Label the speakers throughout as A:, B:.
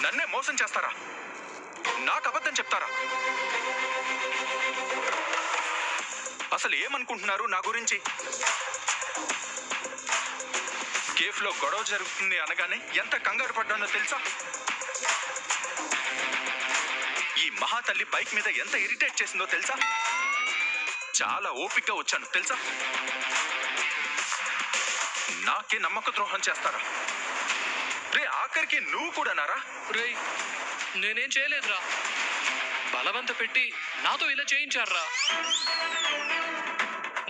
A: నన్నే మోసం చేస్తారా? నాకు అబద్ధం చెప్తారా? అసలు ఏమనుకుంటున్నారు నా గురించి? కేఫ్లో గొడవ జరుగుతుంది అనగానే ఎంత కంగారు పడ్డానో తెలుసా? ఈ మహాతల్లి బైక్ మీద ఎంత ఇరిటేట్ చేసిందో తెలుసా? చాలా ఓపికగా వచ్చాను తెలుసా? నాకే నమ్మక ద్రోహం చేస్తారా? రే, ఆఖరికి నువ్వు కూడా నారా?
B: రే, నేనేం చేయలేదురా. బలవంత పెట్టి నాతో ఇలా చేయించారా.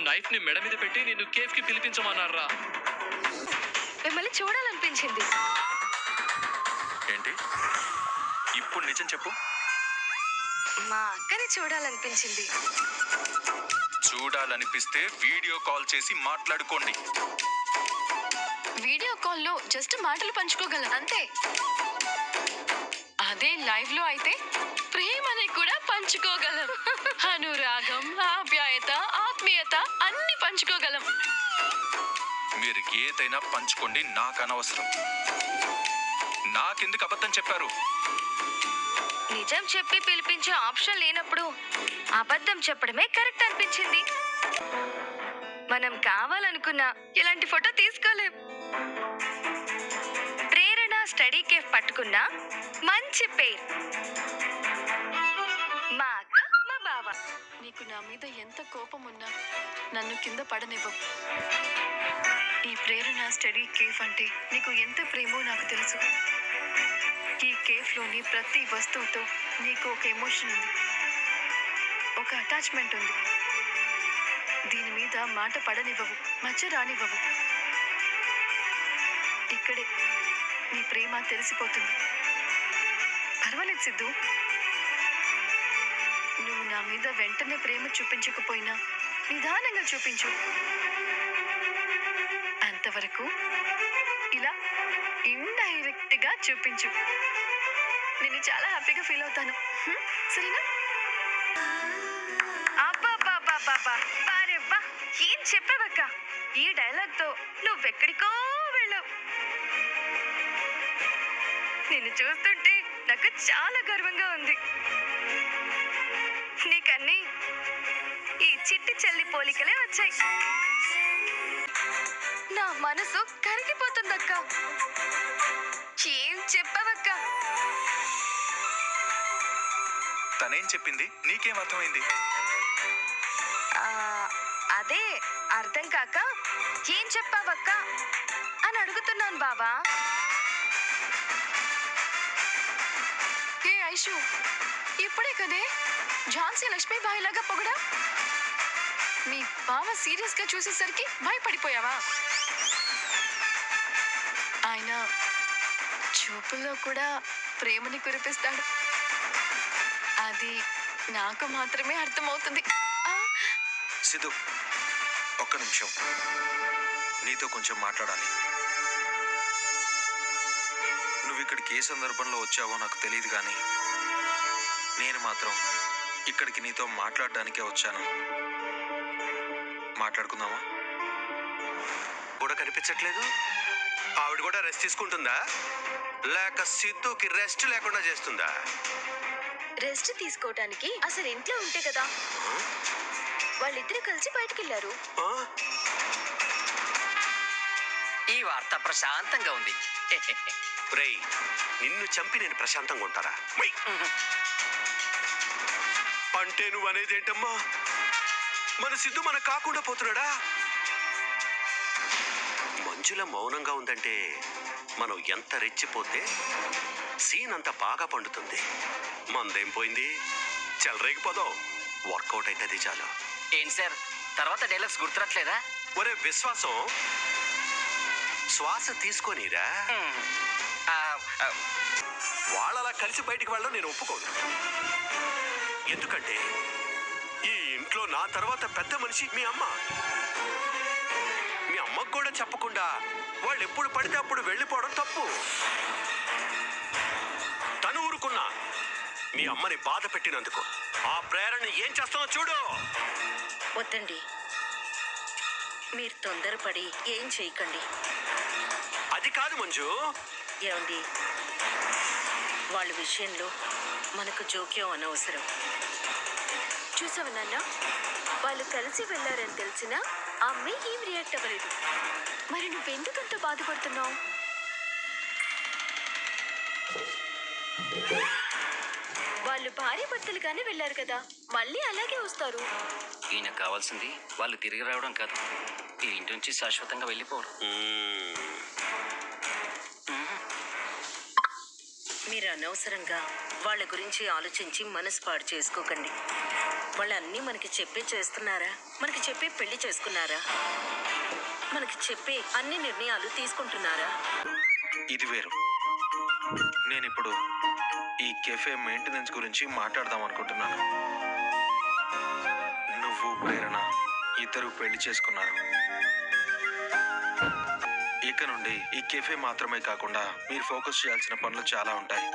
B: నైఫ్ ని మెడ మీద పెట్టి నిన్ను కేఫ్ కి పిలిపించమన్నారా.
C: మిమ్మల్ని చూడాలనిపించింది.
A: ఏంటి? ఇప్పుడు నిజం చెప్పు.
C: మా అక్కని చూడాలనిపించింది.
A: చూడాలనిపిస్తే వీడియో కాల్ చేసి మాట్లాడుకోండి.
C: వీడియో కాల్లో జస్ట్ మాటలు పంచుకోగలం అంతే. అదే లైవ్ లో అయితే ప్రేమని కూడా పంచుకోగలం. అనురాగం, ఆప్యాయత, ఆత్మీయత అన్ని పంచుకోగలం.
A: మీరు ఏదైనా పంచుకోండి, నాకు అనవసరం. నాకెందుకు అబద్ధం చెప్పారు?
C: నిజం చెప్పి పిలిపించే ఆప్షన్ లేనప్పుడు అబద్ధం చెప్పడమే కరెక్ట్ అనిపించింది. మనం కావాలనుకున్నా ఇలాంటి ఫోటో తీసుకోలేం. ప్రేరణ స్టడీ కేఫ్ పట్టుకున్నా మంచి పేరు. మా అక్క, మా బావ. నీకు నా మీద ఎంత కోపం ఉన్నా నన్ను కింద పడనివ్వవు. ఈ ప్రేరణ స్టడీ కేఫ్ అంటే నీకు ఎంత ప్రేమో నాకు తెలుసు. ఈ కేఫ్లోని ప్రతి వస్తువుతో నీకు ఒక ఎమోషన్ ఉంది, ఒక అటాచ్మెంట్ ఉంది. దీని మీద మాట పడనివ్వవు, మచ్చ రానివ్వవు. ఇక్కడే నీ ప్రేమ తెలిసిపోతుంది. పర్వాలేదు సిద్ధు, నువ్వు నా మీద వెంటనే ప్రేమ చూపించకపోయినా నిదానంగా చూపించు. అంతవరకు ఇలా ఇండైరెక్ట్ గా చూపించు. నేను చాలా హ్యాపీగా ఫీల్ అవుతాను. సరేనా? అబ్బా, ఏం చెప్పావక్క? ఈ డైలాగ్ తో నువ్వెక్కడికో వెళ్ళావు. నిన్ను చూస్తుంటే నాకు చాలా గర్వంగా ఉంది. నీకన్నీ ఈ చిట్టి చెల్లి పోలికలే వచ్చాయి. నా మనసు కరిగిపోతుందక్క. ఏం చెప్పావక్క?
A: తనేం చెప్పింది? నీకేం అర్థమైంది?
C: అదే అర్థం కాక ఏం చెప్పావక్క అని అడుగుతున్నాను బావా. ఏ ఐషు, ఇప్పుడే కదే ఝాన్సీ లక్ష్మీబాయి లాగా పొగడా? మీ బావ సీరియస్ గా చూసేసరికి భయపడిపోయావా? ఆయన చూపుల్లో కూడా ప్రేమని కురిపిస్తాడు. అది నాకు మాత్రమే అర్థమవుతుంది.
A: సిద్ధు, ఒక్క నిమిషం, నీతో కొంచెం మాట్లాడాలి. నువ్వు ఇక్కడికి ఏ సందర్భంలో వచ్చావో నాకు తెలియదు, కానీ నేను మాత్రం ఇక్కడికి నీతో మాట్లాడడానికే వచ్చాను. మాట్లాడుకుందామా?
D: కూడా కనిపించట్లేదు. ఆవిడ కూడా రెస్ట్ తీసుకుంటుందా, లేక సిద్ధుకి రెస్ట్ లేకుండా చేస్తుందా?
C: రెస్ట్ తీసుకోవటానికి అసలు ఇంట్లో ఉంటే కదా. వాళ్ళిద్దరూ కలిసి బయటకెళ్లారు.
E: ఈ వార్త ప్రశాంతంగా ఉంది.
D: రేయ్, నిన్ను చంపి నేను ప్రశాంతంగా ఉంటారా? అంటే నువ్వు అనేది ఏంటమ్మా? మన సిద్ధు మనకు కాకుండా పోతున్నాడా? మంజుల మౌనంగా ఉందంటే మనం ఎంత రెచ్చిపోతే సీన్ అంత బాగా పండుతుంది. మందేం పోయింది, చెలరేగిపోదాం. వర్కౌట్ అయితే అది చాలు.
E: ఏంటి సార్, తర్వాత డైలాగ్స్ గుర్తురట్లేదా?
D: ఒరే విశ్వాసం, శ్వాస తీసుకొనిరా. వాళ్ళలా కలిసి బయటికి వెళ్ళడం నేను ఒప్పుకోను. ఎందుకంటే ఈ ఇంట్లో నా తర్వాత పెద్ద మనిషి మీ అమ్మ. మీ అమ్మకు కూడా చెప్పకుండా వాళ్ళు ఎప్పుడు పడితే అప్పుడు వెళ్ళిపోవడం తప్పు. తను ఊరుకున్నా మీ అమ్మని బాధ పెట్టినందుకు ఆ ప్రేరణ ఏం చేస్తానో చూడు.
F: వద్దండి, మీరు తొందరపడి ఏం చేయకండి.
D: అది కాదు మంజు.
F: ఏమండి, వాళ్ళ విషయంలో మనకు జోక్యం అనవసరం.
C: చూసావు నాన్న, వాళ్ళు కలిసి వెళ్ళారని తెలిసినా ఆ అమ్మాయి ఏం రియాక్ట్ అవ్వలేదు. మరి నువ్వెందుకంత బాధపడుతున్నావు? వాళ్ళు భార్య భర్తలుగానే వెళ్ళారు కదా, మళ్ళీ అలాగే వస్తారు.
E: ఈయన కావాల్సింది వాళ్ళు తిరిగి రావడం కాదు, ఈ ఇంటి నుంచి శాశ్వతంగా వెళ్ళిపోవడం.
F: మీరు అనవసరంగా వాళ్ళ గురించి ఆలోచించి మనసు పాడు చేసుకోకండి. వాళ్ళు అన్నీ మనకి చెప్పే చేస్తున్నారా? మనకి చెప్పే పెళ్లి చేసుకున్నారా? మనకి చెప్పే అన్ని నిర్ణయాలు తీసుకుంటున్నారా?
A: ఇది వేరు. నేనిప్పుడు ఈ కెఫే మెయింటెనెన్స్ గురించి మాట్లాడదాం అనుకుంటున్నాను. నువ్వు ప్రేరణ ఇద్దరు పెళ్లి చేసుకున్నారు. ఇక నుండి ఈ కెఫే మాత్రమే కాకుండా మీరు ఫోకస్ చేయాల్సిన పనులు చాలా ఉంటాయి.